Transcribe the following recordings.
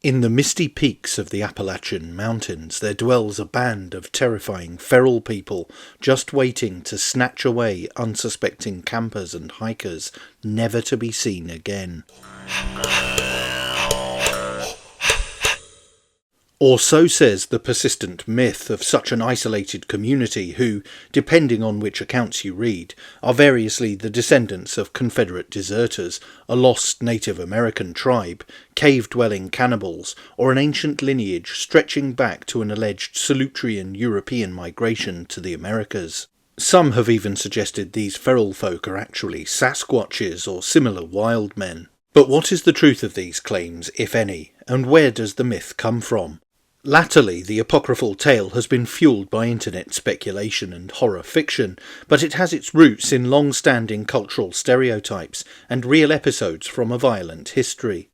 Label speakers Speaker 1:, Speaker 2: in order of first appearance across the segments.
Speaker 1: In the misty peaks of the Appalachian Mountains there dwells a band of terrifying feral people just waiting to snatch away unsuspecting campers and hikers, never to be seen again. Or so says the persistent myth of such an isolated community who, depending on which accounts you read, are variously the descendants of Confederate deserters, a lost Native American tribe, cave-dwelling cannibals, or an ancient lineage stretching back to an alleged Solutrean European migration to the Americas. Some have even suggested these feral folk are actually Sasquatches or similar wild men. But what is the truth of these claims, if any, and where does the myth come from? Latterly, the apocryphal tale has been fueled by internet speculation and horror fiction, but it has its roots in long-standing cultural stereotypes and real episodes from a violent history.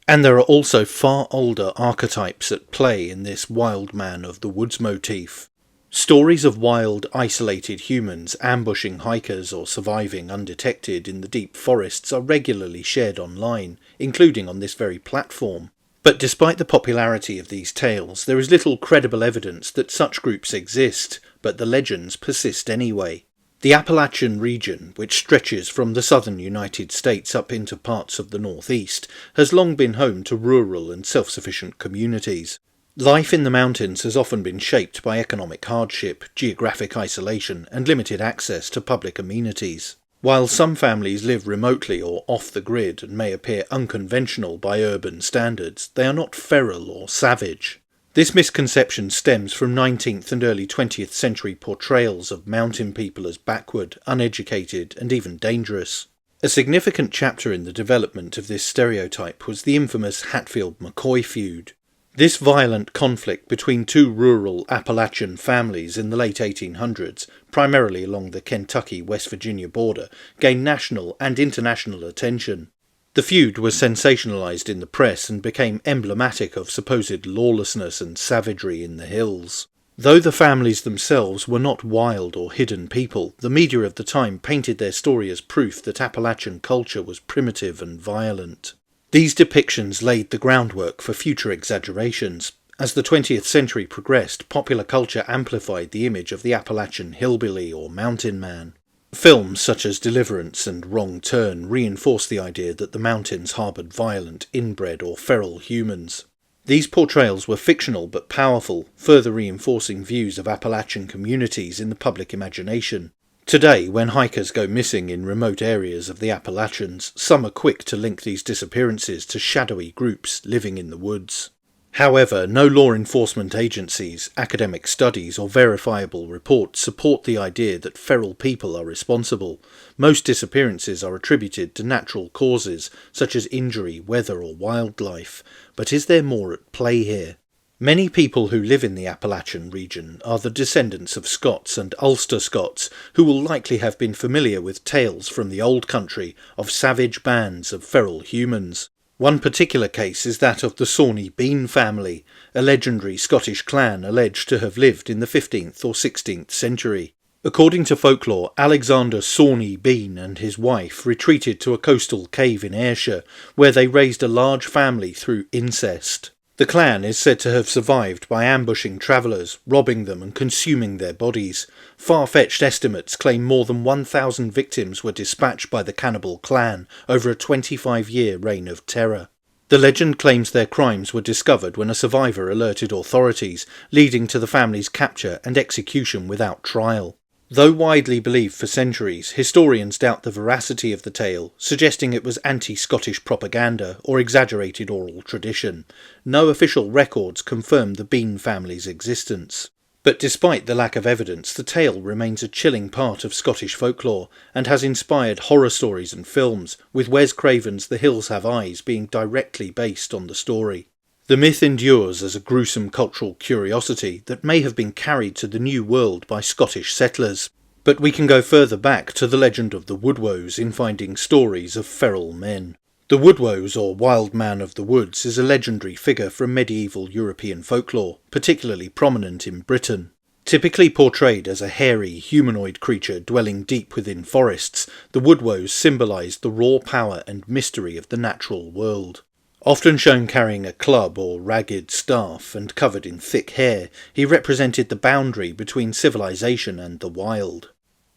Speaker 1: And there are also far older archetypes at play in this Wildman of the woods motif. Stories of wild, isolated humans ambushing hikers or surviving undetected in the deep forests are regularly shared online, including on this very platform. But despite the popularity of these tales, there is little credible evidence that such groups exist, but the legends persist anyway. The Appalachian region, which stretches from the southern United States up into parts of the northeast, has long been home to rural and self-sufficient communities. Life in the mountains has often been shaped by economic hardship, geographic isolation, and limited access to public amenities. While some families live remotely or off the grid and may appear unconventional by urban standards, they are not feral or savage. This misconception stems from 19th and early 20th century portrayals of mountain people as backward, uneducated, and even dangerous. A significant chapter in the development of this stereotype was the infamous Hatfield-McCoy feud. This violent conflict between two rural Appalachian families in the late 1800s, primarily along the Kentucky-West Virginia border, gained national and international attention. The feud was sensationalized in the press and became emblematic of supposed lawlessness and savagery in the hills. Though the families themselves were not wild or hidden people, the media of the time painted their story as proof that Appalachian culture was primitive and violent. These depictions laid the groundwork for future exaggerations. As the 20th century progressed, popular culture amplified the image of the Appalachian hillbilly or mountain man. Films such as Deliverance and Wrong Turn reinforced the idea that the mountains harboured violent, inbred or feral humans. These portrayals were fictional but powerful, further reinforcing views of Appalachian communities in the public imagination. Today, when hikers go missing in remote areas of the Appalachians, some are quick to link these disappearances to shadowy groups living in the woods. However, no law enforcement agencies, academic studies or verifiable reports support the idea that feral people are responsible. Most disappearances are attributed to natural causes, such as injury, weather or wildlife. But is there more at play here? Many people who live in the Appalachian region are the descendants of Scots and Ulster Scots, who will likely have been familiar with tales from the old country of savage bands of feral humans. One particular case is that of the Sawney Bean family, a legendary Scottish clan alleged to have lived in the 15th or 16th century. According to folklore, Alexander Sawney Bean and his wife retreated to a coastal cave in Ayrshire, where they raised a large family through incest. The clan is said to have survived by ambushing travellers, robbing them and consuming their bodies. Far-fetched estimates claim more than 1,000 victims were dispatched by the cannibal clan over a 25-year reign of terror. The legend claims their crimes were discovered when a survivor alerted authorities, leading to the family's capture and execution without trial. Though widely believed for centuries, historians doubt the veracity of the tale, suggesting it was anti-Scottish propaganda or exaggerated oral tradition. No official records confirm the Bean family's existence. But despite the lack of evidence, the tale remains a chilling part of Scottish folklore and has inspired horror stories and films, with Wes Craven's The Hills Have Eyes being directly based on the story. The myth endures as a gruesome cultural curiosity that may have been carried to the New World by Scottish settlers, but we can go further back to the legend of the Woodwose in finding stories of feral men. The Woodwose, or Wild Man of the Woods, is a legendary figure from medieval European folklore, particularly prominent in Britain. Typically portrayed as a hairy, humanoid creature dwelling deep within forests, the Woodwose symbolised the raw power and mystery of the natural world. Often shown carrying a club or ragged staff and covered in thick hair, he represented the boundary between civilization and the wild.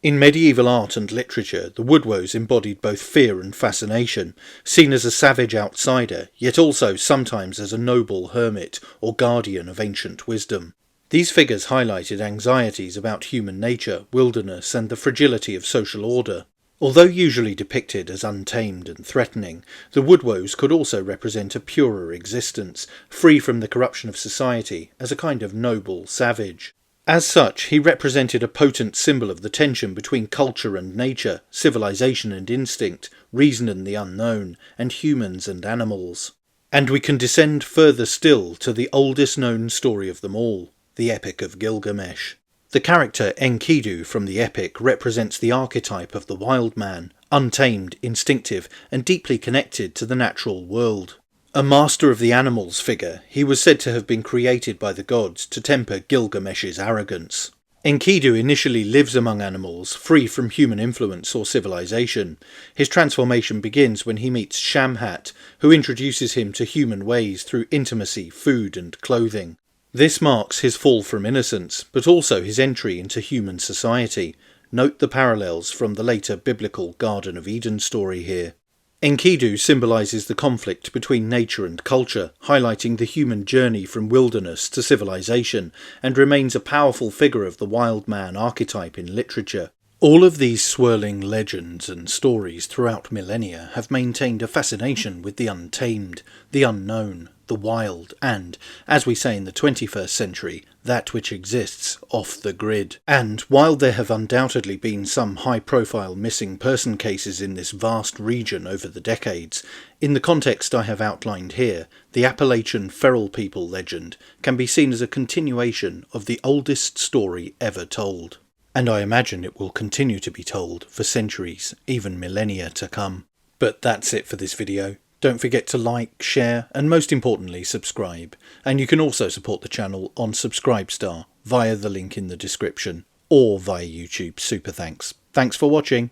Speaker 1: In medieval art and literature, the Woodwose embodied both fear and fascination, seen as a savage outsider, yet also sometimes as a noble hermit or guardian of ancient wisdom. These figures highlighted anxieties about human nature, wilderness, and the fragility of social order. Although usually depicted as untamed and threatening, the Woodwose could also represent a purer existence, free from the corruption of society, as a kind of noble savage. As such, he represented a potent symbol of the tension between culture and nature, civilization and instinct, reason and the unknown, and humans and animals. And we can descend further still to the oldest known story of them all, the Epic of Gilgamesh. The character Enkidu from the epic represents the archetype of the Wildman, untamed, instinctive, and deeply connected to the natural world. A master of the animals figure, he was said to have been created by the gods to temper Gilgamesh's arrogance. Enkidu initially lives among animals, free from human influence or civilization. His transformation begins when he meets Shamhat, who introduces him to human ways through intimacy, food, and clothing. This marks his fall from innocence, but also his entry into human society. Note the parallels from the later biblical Garden of Eden story here. Enkidu symbolises the conflict between nature and culture, highlighting the human journey from wilderness to civilization, and remains a powerful figure of the wild man archetype in literature. All of these swirling legends and stories throughout millennia have maintained a fascination with the untamed, the unknown, the wild, and, as we say in the 21st century, that which exists off the grid. And while there have undoubtedly been some high-profile missing person cases in this vast region over the decades, in the context I have outlined here, the Appalachian feral people legend can be seen as a continuation of the oldest story ever told. And I imagine it will continue to be told for centuries, even millennia to come. But that's it for this video. Don't forget to like, share, and most importantly subscribe. And you can also support the channel on Subscribestar via the link in the description or via YouTube Super Thanks. Thanks for watching.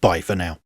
Speaker 1: Bye for now.